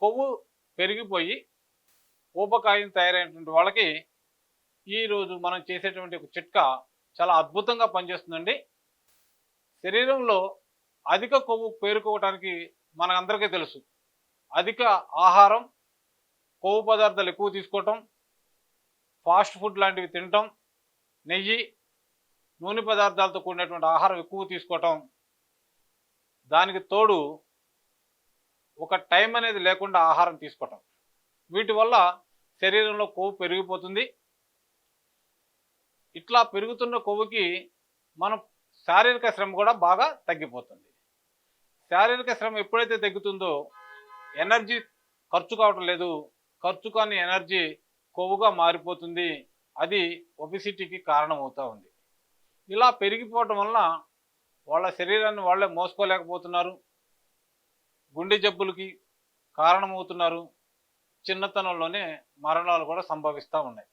కొవ్వు పెరిగిపోయి ఊబకాయం తయారైనటువంటి వాళ్ళకి ఈరోజు మనం చేసేటువంటి ఒక చిట్కా చాలా అద్భుతంగా పనిచేస్తుందండి. శరీరంలో అధిక కొవ్వు పేరుకోవటానికి మనందరికీ తెలుసు. అధిక ఆహారం, కొవ్వు పదార్థాలు ఎక్కువ తీసుకోవటం, ఫాస్ట్ ఫుడ్ లాంటివి తినటం, నెయ్యి, నూనె పదార్థాలతో కూడినటువంటి ఆహారం ఎక్కువ తీసుకోవటం, దానికి తోడు ఒక టైం అనేది లేకుండా ఆహారం తీసుకోవటం. వీటి వల్ల శరీరంలో కొవ్వు పెరిగిపోతుంది. ఇట్లా పెరుగుతున్న కొవ్వుకి మనం శారీరక శ్రమ కూడా బాగా తగ్గిపోతుంది. శారీరక శ్రమ ఎప్పుడైతే తగ్గుతుందో ఎనర్జీ ఖర్చు కావటం లేదు. ఖర్చు కాని ఎనర్జీ కొవ్వుగా మారిపోతుంది. అది ఒబిసిటీకి కారణమవుతూ ఉంది. ఇలా పెరిగిపోవటం వలన వాళ్ళ శరీరాన్ని వాళ్ళే మోసుకోలేకపోతున్నారు. గుండె జబ్బులకి కారణమవుతున్నారు. చిన్నతనంలోనే మరణాలు కూడా సంభవిస్తూ ఉన్నాయి.